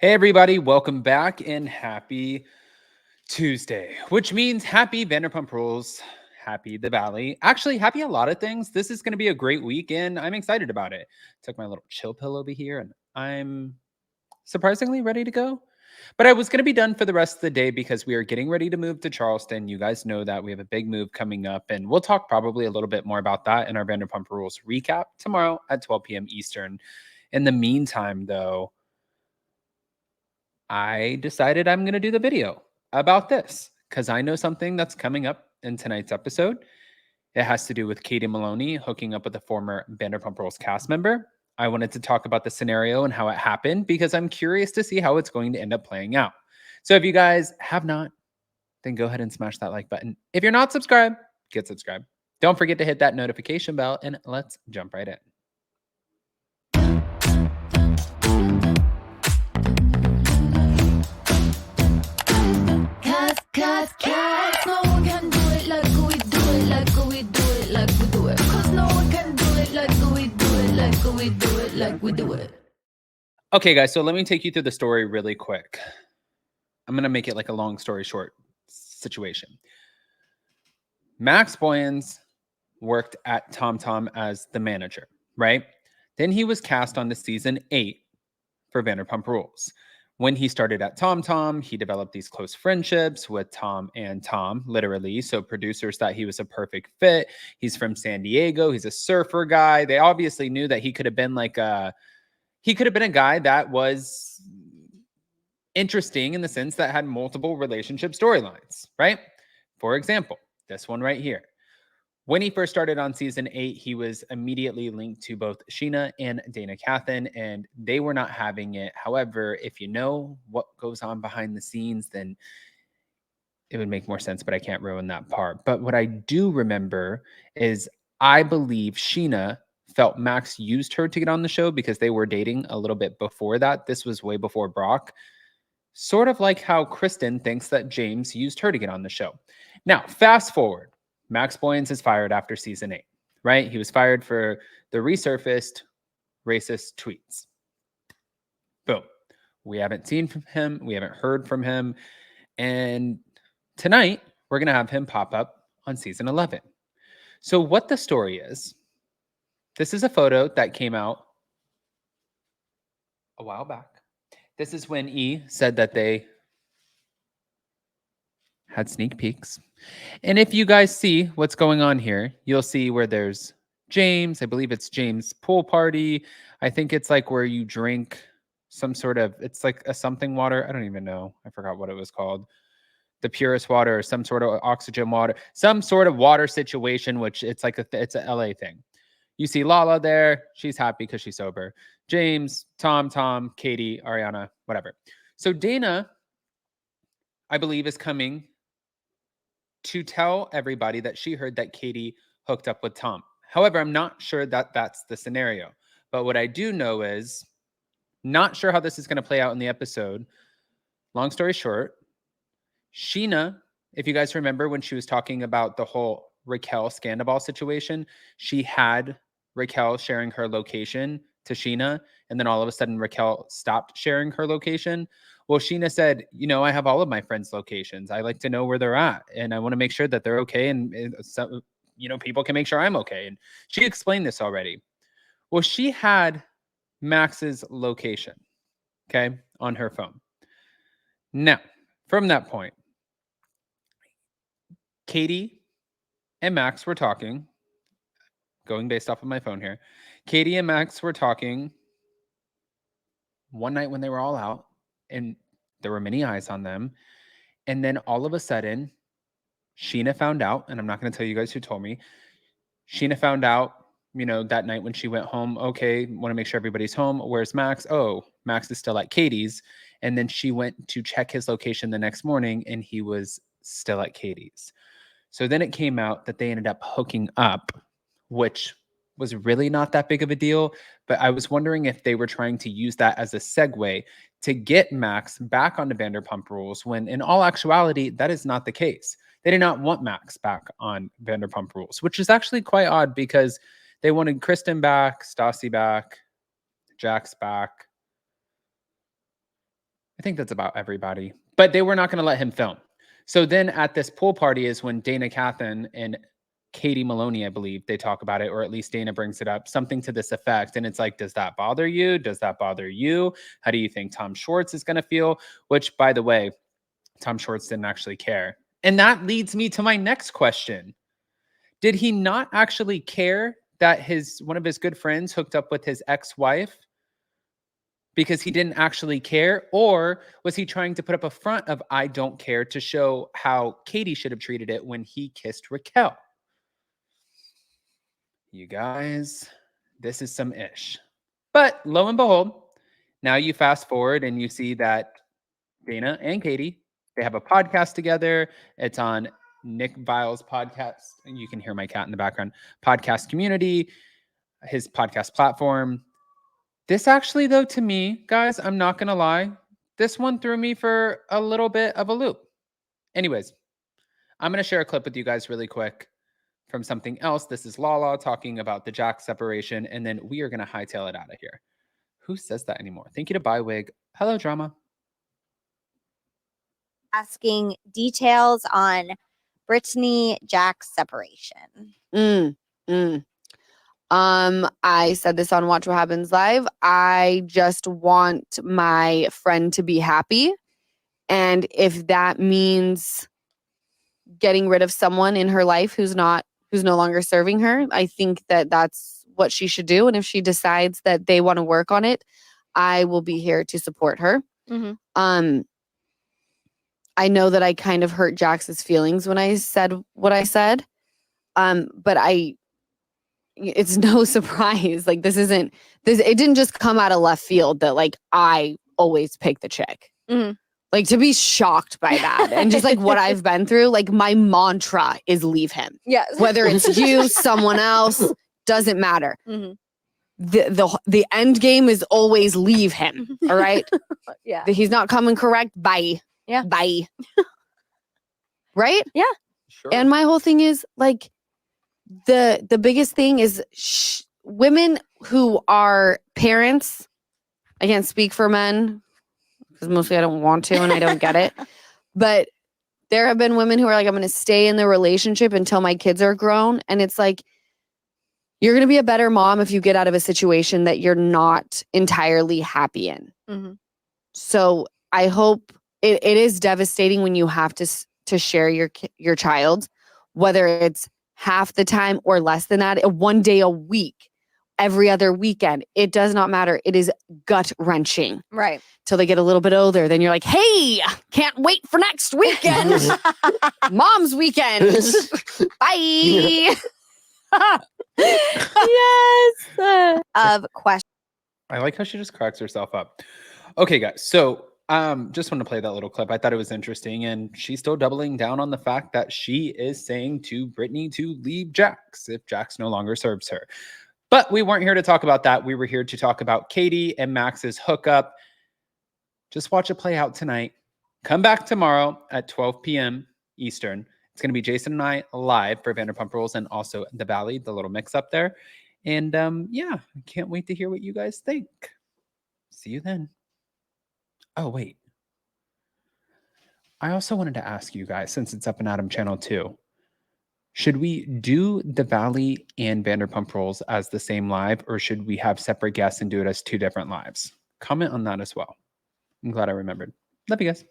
Hey, everybody, welcome back and happy Tuesday, which means happy Vanderpump Rules, happy the Valley. Actually, happy a lot of things. This is going to be a great weekend. I'm excited about it. Took my little chill pill over here and I'm surprisingly ready to go. But I was going to be done for the rest of the day because we are getting ready to move to Charleston. You guys know that we have a big move coming up, and we'll talk probably a little bit more about that in our Vanderpump Rules recap tomorrow at 12 p.m. Eastern. In the meantime, though, I decided I'm going to do the video about this because I know something that's coming up in tonight's episode. It has to do with Katie Maloney hooking up with a former Vanderpump Rules cast member. I wanted to talk about the scenario and how it happened because I'm curious to see how it's going to end up playing out. So if you guys have not, then go ahead and smash that like button. If you're not subscribed, get subscribed. Don't forget to hit that notification bell and let's jump right in. Cause no one can do it like we do it, like we do it, like we do it. Cause no one can do it like we do it, like we do it, like we do it. Okay, guys, so let me take you through the story really quick. I'm going to make it like a long story short situation. Max Boyens worked at TomTom as the manager, right? Then he was cast on the season 8 for Vanderpump Rules. When he started at TomTom, he developed these close friendships with Tom and Tom, literally. So producers thought he was a perfect fit. He's from San Diego. He's a surfer guy. They obviously knew that he could have been a guy that was interesting in the sense that had multiple relationship storylines, right? For example, this one right here. When he first started on season 8, he was immediately linked to both Sheena and Dana Cathan, and they were not having it. However, if you know what goes on behind the scenes, then it would make more sense, but I can't ruin that part. But what I do remember is I believe Sheena felt Max used her to get on the show because they were dating a little bit before that. This was way before Brock. Sort of like how Kristen thinks that James used her to get on the show. Now, fast forward. Max Boyens is fired after season 8, right? He was fired for the resurfaced racist tweets. Boom. We haven't seen from him. We haven't heard from him. And tonight, we're going to have him pop up on season 11. So what the story is, this is a photo that came out a while back. This is when E said that they had sneak peeks. And if you guys see what's going on here, you'll see where there's James. I believe it's James' pool party. I think it's like where you drink some sort of, it's like a something water. I don't even know. I forgot what it was called. The purest water or some sort of oxygen water, some sort of water situation, which it's like it's a LA thing. You see Lala there. She's happy because she's sober. James, Tom, Katie, Ariana, whatever. So Dana, I believe, is coming to tell everybody that she heard that Katie hooked up with Tom. However, I'm not sure that that's the scenario. But what I do know is, not sure how this is going to play out in the episode. Long story short, Sheena, if you guys remember when she was talking about the whole Raquel Scandaball situation, she had Raquel sharing her location to Sheena, and then all of a sudden Raquel stopped sharing her location. Well, Sheena said, I have all of my friends' locations. I like to know where they're at, and I want to make sure that they're okay, and so, people can make sure I'm okay. And she explained this already. Well, she had Max's location, okay, on her phone. Now, from that point, Katie and Max were talking, going based off of my phone here. Katie and Max were talking one night when they were all out, and there were many eyes on them. And then all of a sudden, Sheena found out, and I'm not going to tell you guys who told me. Sheena found out, that night when she went home, okay, want to make sure everybody's home. Where's Max? Oh, Max is still at Katie's. And then she went to check his location the next morning, and he was still at Katie's. So then it came out that they ended up hooking up, which was really not that big of a deal. But I was wondering if they were trying to use that as a segue to get Max back onto Vanderpump Rules, when in all actuality, that is not the case. They did not want Max back on Vanderpump Rules, which is actually quite odd because they wanted Kristen back, Stassi back, Jax back. I think that's about everybody. But they were not going to let him film. So then at this pool party is when Dana Cathan and Katie Maloney, I believe, they talk about it, or at least Dana brings it up, something to this effect. And it's like, does that bother you? Does that bother you? How do you think Tom Schwartz is going to feel? Which, by the way, Tom Schwartz didn't actually care. And that leads me to my next question. Did he not actually care that one of his good friends hooked up with his ex-wife because he didn't actually care? Or was he trying to put up a front of I don't care to show how Katie should have treated it when he kissed Raquel? You guys, this is some ish. But lo and behold, now you fast forward and you see that Dana and Katie, they have a podcast together. It's on Nick Vile's podcast. And you can hear my cat in the background. Podcast Community, his podcast platform. This actually, though, to me, guys, I'm not going to lie. This one threw me for a little bit of a loop. Anyways, I'm going to share a clip with you guys really quick from something else. This is Lala talking about the Jack separation, and then we are going to hightail it out of here. Who says that anymore? Thank you to Bywig. Hello, drama. Asking details on Brittany Jack's separation. I said this on Watch What Happens Live. I just want my friend to be happy. And if that means getting rid of someone in her life who's no longer serving her, I think that that's what she should do. And if she decides that they want to work on it, I will be here to support her. Mm-hmm. I know that I kind of hurt Jax's feelings when I said what I said. But it's no surprise. Like it didn't just come out of left field that like I always pick the chick. Mm-hmm. Like to be shocked by that and just like what I've been through, like my mantra is leave him. Yes. Whether it's you, someone else, doesn't matter. Mm-hmm. The end game is always leave him. All right. Yeah. He's not coming correct. Bye. Yeah. Bye. Right? Yeah. Sure. And my whole thing is like the biggest thing is women who are parents. I can't speak for men because mostly I don't want to and I don't get it. But there have been women who are like, I'm going to stay in the relationship until my kids are grown. And it's like, you're going to be a better mom if you get out of a situation that you're not entirely happy in. Mm-hmm. So I hope it is devastating when you have to share your child, whether it's half the time or less than that, 1 day a week, every other weekend. It does not matter. It is gut wrenching. Right. Till they get a little bit older. Then you're like, hey, can't wait for next weekend. Mom's weekend. Bye. Yes. Of question. I like how she just cracks herself up. Okay, guys. So just want to play that little clip. I thought it was interesting. And she's still doubling down on the fact that she is saying to Brittany to leave Jax if Jax no longer serves her. But we weren't here to talk about that. We were here to talk about Katie and Max's hookup. Just watch it play out tonight. Come back tomorrow at 12 p.m. Eastern. It's going to be Jason and I live for Vanderpump Rules and also The Valley, the little mix up there. And yeah, I can't wait to hear what you guys think. See you then. Oh, wait. I also wanted to ask you guys, since it's up in Adam Channel 2, should we do The Valley and Vanderpump Rules as the same live, or should we have separate guests and do it as two different lives? Comment on that as well. I'm glad I remembered. Love you guys.